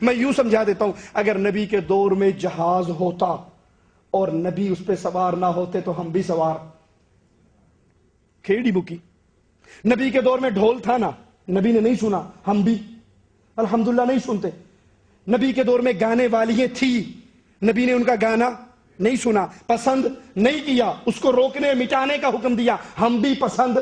میں یوں سمجھا دیتا ہوں، اگر نبی کے دور میں جہاز ہوتا اور نبی اس پہ سوار نہ ہوتے تو ہم بھی سوار، کھیڑی بکی۔ نبی کے دور میں ڈھول تھا نا، نبی نے نہیں سنا، ہم بھی الحمدللہ نہیں سنتے۔ نبی کے دور میں گانے والیاں تھی، نبی نے ان کا گانا نہیں سنا، پسند نہیں کیا، اس کو روکنے مٹانے کا حکم دیا، ہم بھی پسند۔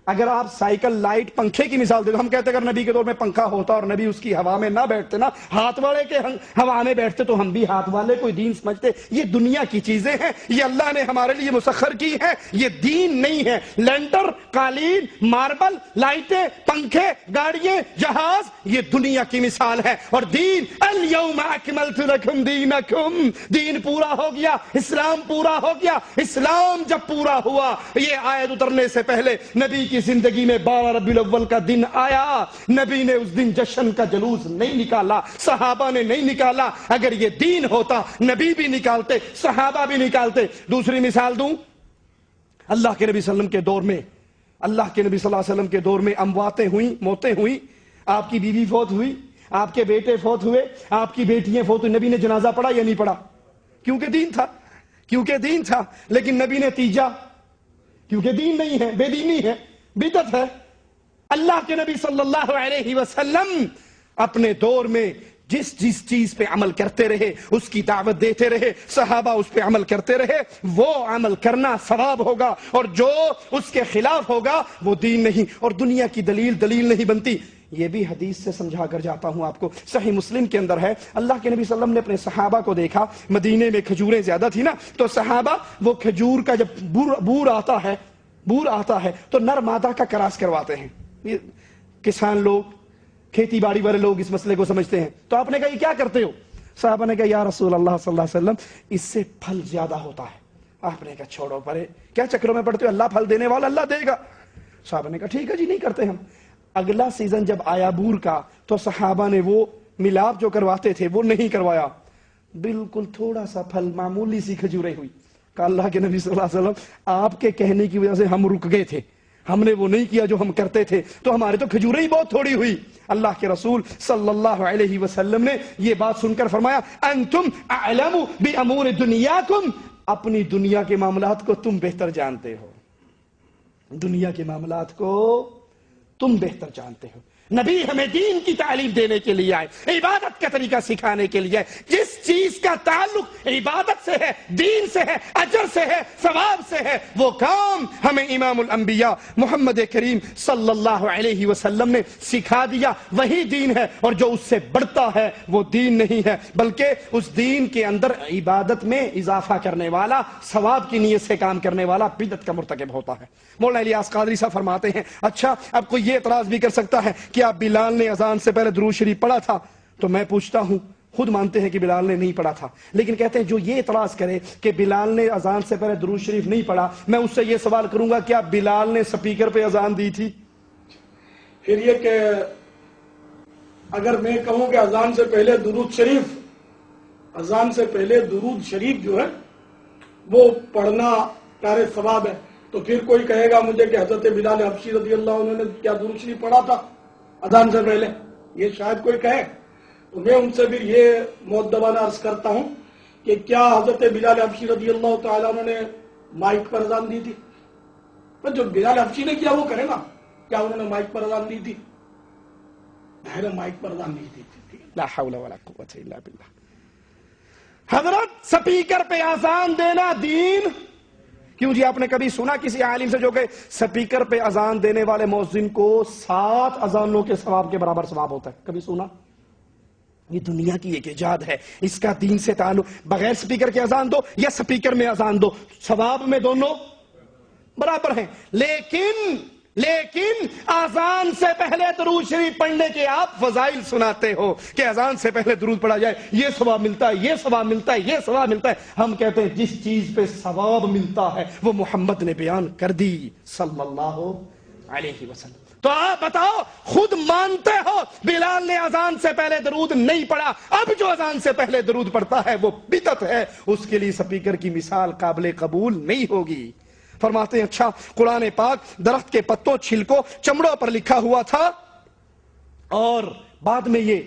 اگر آپ سائیکل، لائٹ، پنکھے کی مثال دے تو ہم کہتے ہیں اگر نبی کے دور میں پنکھا ہوتا اور نبی اس کی ہوا میں نہ بیٹھتے نا، ہاتھ والے کے ہوا میں بیٹھتے تو ہم بھی ہاتھ والے کوئی دین سمجھتے۔ یہ دنیا کی چیزیں ہیں، یہ اللہ نے ہمارے لیے مسخر کی ہیں، یہ دین نہیں ہے۔ لینڈر، قالین، ماربل، لائٹیں، پنکھے، گاڑیاں، جہاز، یہ دنیا کی مثال ہے۔ اور دین، الیوم اکملت لکم دینکم، دین پورا ہو گیا، اسلام پورا ہو گیا۔ اسلام جب پورا ہوا، یہ آیت اترنے سے پہلے نبی کی زندگی میں 12 ربیع الاول کا دن آیا، نبی نے اس دن جشن کا جلوس نہیں نکالا، صحابہ نے نہیں نکالا۔ اگر یہ دین ہوتا نبی بھی نکالتے، صحابہ بھی نکالتے۔ دوسری مثال دوں، اللہ کے نبی صلی اللہ علیہ وسلم کے دور میں، اللہ کے نبی صلی اللہ علیہ وسلم کے دور میں امواتیں ہوئیں، موتیں ہوئیں، آپ کی بیوی فوت ہوئی، آپ کے بیٹے فوت ہوئے، آپ کی بیٹیاں فوت ہوئی، نبی نے جنازہ پڑھا یا نہیں پڑھا؟ کیونکہ دین تھا، کیونکہ دین تھا۔ لیکن نبی نے تیجا، کیونکہ دین نہیں ہے، بے دینی ہے، بدعت ہے۔ اللہ کے نبی صلی اللہ علیہ وسلم اپنے دور میں جس چیز پہ عمل کرتے رہے اس کی دعوت دیتے رہے، صحابہ اس پہ عمل کرتے رہے، وہ عمل کرنا ثواب ہوگا، اور جو اس کے خلاف ہوگا وہ دین نہیں، اور دنیا کی دلیل نہیں بنتی۔ یہ بھی حدیث سے سمجھا کر جاتا ہوں آپ کو، صحیح مسلم کے اندر ہے، اللہ کے نبی صلی اللہ علیہ وسلم نے اپنے صحابہ کو دیکھا، مدینے میں کھجوریں زیادہ تھی نا، تو صحابہ وہ کھجور کا جب بور آتا ہے تو نر مادہ کا کراس کرواتے ہیں۔ یہ کسان لوگ، کھیتی باڑی والے لوگ اس مسئلے کو سمجھتے ہیں۔ تو آپ نے کہا یہ کیا کرتے ہو؟ صحابہ نے کہا یا رسول اللہ صلی اللہ علیہ وسلم اس سے پھل زیادہ ہوتا ہے۔ آپ نے کہا چھوڑو پرے، کیا چکروں میں پڑتے ہو، اللہ پھل دینے والا، اللہ دے گا۔ صحابہ نے کہا ٹھیک ہے جی، نہیں کرتے ہم۔ اگلا سیزن جب آیا بور کا تو صحابہ نے وہ ملاپ جو کرواتے تھے وہ نہیں کروایا، بالکل تھوڑا سا پھل، معمولی سی کھجوریں ہوئی۔ کہ اللہ کے نبی صلی اللہ علیہ وسلم آپ کے کہنے کی وجہ سے ہم رک گئے تھے، ہم نے وہ نہیں کیا جو ہم کرتے تھے، تو ہمارے تو کھجوریں ہی بہت تھوڑی ہوئی۔ اللہ کے رسول صلی اللہ علیہ وسلم نے یہ بات سن کر فرمایا انتم اعلم بامور دنیاکم، اپنی دنیا کے معاملات کو تم بہتر جانتے ہو، دنیا کے معاملات کو تم بہتر جانتے ہو۔ نبی ہمیں دین کی تعلیم دینے کے لیے آئے، عبادت کا طریقہ سکھانے کے لیے آئے۔ جس چیز کا تعلق عبادت سے ہے، دین سے ہے، اجر سے ہے، ثواب سے ہے، وہ کام ہمیں امام الانبیاء محمد کریم صلی اللہ علیہ وسلم نے سکھا دیا، وہی دین ہے۔ اور جو اس سے بڑھتا ہے وہ دین نہیں ہے، بلکہ اس دین کے اندر عبادت میں اضافہ کرنے والا، ثواب کی نیت سے کام کرنے والا بدعت کا مرتکب ہوتا ہے۔ مولانا الیاس قادری صاحب فرماتے ہیں اچھا اب کوئی یہ اعتراض بھی کر سکتا ہے کہ آپ بلال نے اذان سے پہلے درود شریف پڑھا تھا، تو میں پوچھتا ہوں، خود مانتے ہیں کہ بلال نے نہیں پڑھا تھا، لیکن کہتے ہیں جو یہ اعتراض کرے کہ بلال نے اذان سے پہلے درود شریف نہیں پڑھا، میں اس سے یہ سوال کروں گا کیا بلال نے سپیکر پہ اذان دی تھی؟ پھر یہ کہ اگر میں کہوں کہ اذان سے پہلے درود شریف، اذان سے پہلے درود شریف جو ہے وہ پڑھنا کار ثواب ہے، تو پھر کوئی کہے گا مجھے کہ حضرت بلال حبشی رضی اللہ عنہ نے کیا درود شریف پڑھا تھا اذان سے پہلے، یہ شاید کوئی کہے۔ تو میں ان سے بھی یہ مؤدبانہ عرض کرتا ہوں کہ کیا حضرت بلال حبشی رضی اللہ تعالیٰ عنہ نے مائک پر اذان دی تھی؟ پر جو بلال حبشی نے کیا وہ کرے نا، کیا انہوں نے مائک پر اذان دی تھی؟ ظاہر مائک پر اذان دی تھی۔ لا حول ولا قوت الا باللہ۔ حضرت سپیکر پہ اذان دینا دین؟ کیوں جی آپ نے کبھی سنا کسی عالم سے جو کہ سپیکر پہ اذان دینے والے مؤذن کو 7 اذانوں کے ثواب کے برابر ثواب ہوتا ہے؟ کبھی سنا؟ یہ دنیا کی ایک ایجاد ہے، اس کا دین سے تعلق، بغیر سپیکر کے اذان دو یا سپیکر میں اذان دو، ثواب میں دونوں برابر ہیں۔ لیکن اذان سے پہلے درود شریف پڑھنے کے آپ فضائل سناتے ہو کہ اذان سے پہلے درود پڑھا جائے، یہ ثواب ملتا ہے، یہ ثواب ملتا ہے، یہ ثواب ملتا ہے۔ ہم کہتے ہیں جس چیز پہ ثواب ملتا ہے وہ محمد نے بیان کر دی صلی اللہ علیہ وسلم۔ تو آپ بتاؤ، خود مانتے ہو بلال نے اذان سے پہلے درود نہیں پڑھا، اب جو اذان سے پہلے درود پڑھتا ہے وہ بدعت ہے، اس کے لیے سپیکر کی مثال قابل قبول نہیں ہوگی۔ فرماتے ہیں اچھا قرآن پاک درخت کے پتوں، چھلکوں، چمڑوں پر لکھا ہوا تھا، اور بعد میں یہ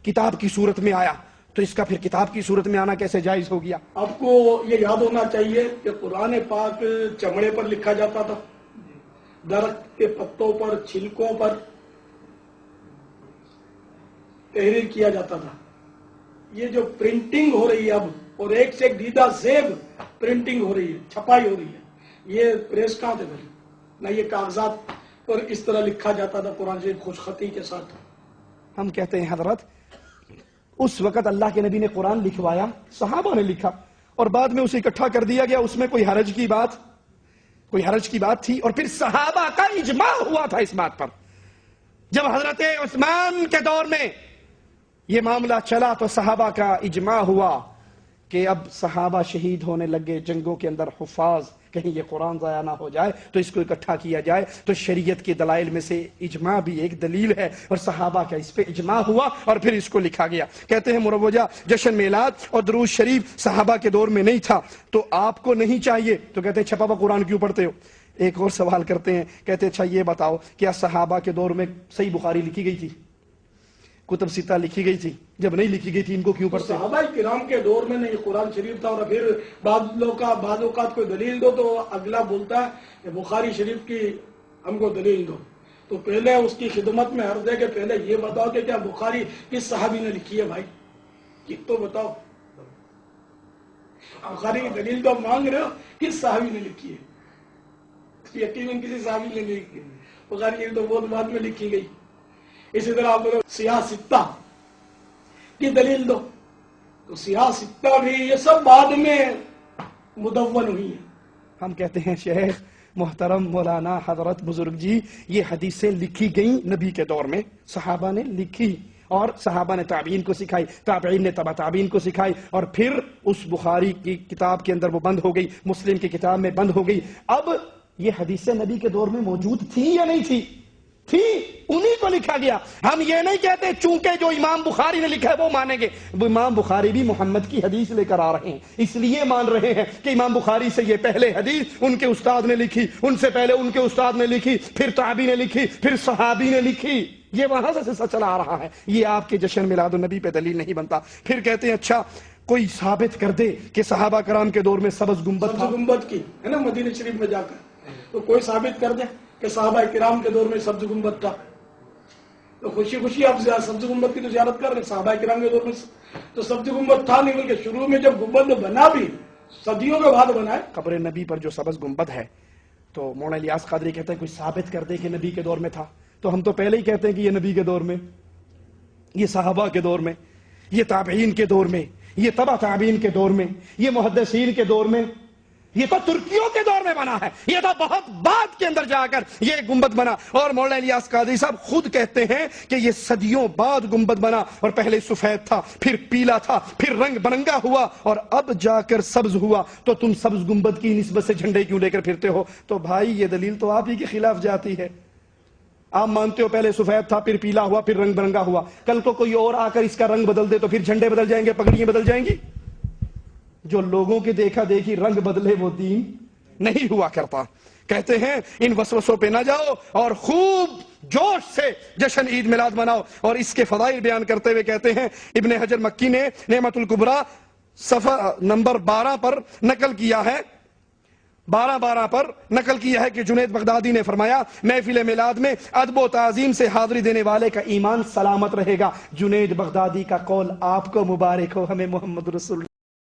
کتاب کی صورت میں آیا تو اس کا پھر کتاب کی صورت میں آنا کیسے جائز ہو گیا؟ آپ کو یہ یاد ہونا چاہیے کہ قرآن پاک چمڑے پر لکھا جاتا تھا، درخت کے پتوں پر، چھلکوں پر تحریر کیا جاتا تھا۔ یہ جو پرنٹنگ ہو رہی ہے اب، اور ایک سے ایک دیدہ زیب پرنٹنگ ہو رہی ہے، چھپائی ہو رہی ہے، یہ پریس کہاں تھے پہلے؟ نہ یہ کاغذات پر اس طرح لکھا جاتا تھا قرآن شریف خوش خطی کے ساتھ۔ ہم کہتے ہیں حضرت اس وقت اللہ کے نبی نے قرآن لکھوایا، صحابہ نے لکھا اور بعد میں اسے اکٹھا کر دیا گیا، اس میں کوئی حرج کی بات تھی؟ اور پھر صحابہ کا اجماع ہوا تھا اس بات پر۔ جب حضرت عثمان کے دور میں یہ معاملہ چلا تو صحابہ کا اجماع ہوا کہ اب صحابہ شہید ہونے لگے جنگوں کے اندر، حفاظ، کہیں یہ قرآن ضائع نہ ہو جائے تو اس کو اکٹھا کیا جائے۔ تو شریعت کے دلائل میں سے اجماع بھی ایک دلیل ہے، اور صحابہ کا اس پہ اجماع ہوا اور پھر اس کو لکھا گیا۔ کہتے ہیں مروجہ جشن میلاد اور درود شریف صحابہ کے دور میں نہیں تھا تو آپ کو نہیں چاہیے، تو کہتے ہیں چھپا ہوا قرآن کیوں پڑھتے ہو؟ ایک اور سوال کرتے ہیں، کہتے ہیں اچھا یہ بتاؤ کیا صحابہ کے دور میں صحیح بخاری لکھی گئی تھی، کتب ستہ لکھی گئی تھی؟ جب نہیں لکھی گئی تھی ان کو کیوں پڑھتے؟ صحابہ کرام کے دور میں نہیں قرآن شریف تھا، اور پھر بعض اوقات کوئی دلیل دو تو اگلا بولتا ہے کہ بخاری شریف کی ہم کو دلیل دو، تو پہلے اس کی خدمت میں عرض ہے کہ پہلے یہ بتاؤ کہ کیا بخاری کس صحابی نے لکھی ہے؟ بھائی یہ تو بتاؤ، بخاری کی دلیل تو مانگ رہے ہو، کس صحابی نے لکھی ہے؟ یقیناً کسی صحابی نے نہیں لکھی، بخاری شریف تو بہت بعد میں لکھی گئی۔ اسی طرح آپ لوگ سیاہ ستہ کی دلیل دو، تو سیاہ ستہ بھی یہ سب بعد میں مدون ہوئی ہے۔ ہم کہتے ہیں شیخ محترم مولانا حضرت بزرگ جی، یہ حدیثیں لکھی گئیں نبی کے دور میں، صحابہ نے لکھی اور صحابہ نے تابعین کو سکھائی، تابعین نے تبع تابعین کو سکھائی، اور پھر اس بخاری کی کتاب کے اندر وہ بند ہو گئی، مسلم کی کتاب میں بند ہو گئی۔ اب یہ حدیثیں نبی کے دور میں موجود تھیں یا نہیں تھی؟ تھی، انہی کو لکھا گیا۔ ہم یہ نہیں کہتے چونکہ جو امام بخاری نے لکھا ہے وہ مانیں گے، امام بخاری بھی محمد کی حدیث لے کر آ رہے ہیں، اس لیے مان رہے ہیں کہ امام بخاری سے یہ پہلے حدیث ان کے استاد نے لکھی، ان سے پہلے ان کے استاد نے لکھی، پھر تابعی نے لکھی، پھر صحابی نے لکھی، یہ وہاں سے سلسلہ چلا آ رہا ہے۔ یہ آپ کے جشن میلاد النبی پہ دلیل نہیں بنتا۔ پھر کہتے ہیں اچھا کوئی ثابت کر دے کہ صحابہ کرام کے دور میں سبز گنبد تھا، سبز گنبد کی ہے نا مدینہ شریف میں جا کر، تو کوئی ثابت کر دے کہ صحابہ کرام کے دور میں سبز گنبد تھا، تو خوشی خوشی آپ سبز گنبد کی تو زیارت کر رہے۔ صحابہ کرام کے دور میں تو سبز گنبد تھا نہیں، بلکہ شروع میں جب گنبد بنا بھی صدیوں کے بعد بنا ہے۔ قبر نبی پر جو سبز گنبد ہے تو مولانا الیاس قادری کہتے ہیں کوئی ثابت کر دے کہ نبی کے دور میں تھا، تو ہم تو پہلے ہی کہتے ہیں کہ یہ نبی کے دور میں، یہ صحابہ کے دور میں، یہ تابعین کے دور میں، یہ تبع تابعین کے دور میں، یہ محدثین کے دور میں، یہ تو ترکیوں کے دور میں بنا ہے، یہ تو بہت بعد کے اندر جا کر یہ گنبد بنا۔ اور مولانا الیاس قادری صاحب خود کہتے ہیں کہ یہ صدیوں بعد گنبد بنا، اور پہلے سفید تھا، پھر پیلا تھا، پھر رنگ برنگا ہوا، اور اب جا کر سبز ہوا، تو تم سبز گنبد کی نسبت سے جھنڈے کیوں لے کر پھرتے ہو؟ تو بھائی یہ دلیل تو آپ ہی کے خلاف جاتی ہے۔ آپ مانتے ہو پہلے سفید تھا، پھر پیلا ہوا، پھر رنگ برنگا ہوا، کل کو کوئی اور آ کر اس کا رنگ بدل دے تو پھر جھنڈے بدل جائیں گے، پگڑیاں بدل جائیں گی؟ جو لوگوں کے دیکھا دیکھی رنگ بدلے وہ دین نہیں ہوا کرتا۔ کہتے ہیں ان وسوسوں پہ نہ جاؤ اور خوب جوش سے جشن عید میلاد مناؤ۔ اور اس کے فضائل بیان کرتے ہوئے کہتے ہیں ابن حجر مکی نے نعمت الکبریٰ صفحہ نمبر 12 پر نقل کیا ہے، 12 پر نقل کیا ہے کہ جنید بغدادی نے فرمایا محفل میلاد میں ادب و تعظیم سے حاضری دینے والے کا ایمان سلامت رہے گا۔ جنید بغدادی کا قول آپ کو مبارک ہو، ہمیں محمد رسول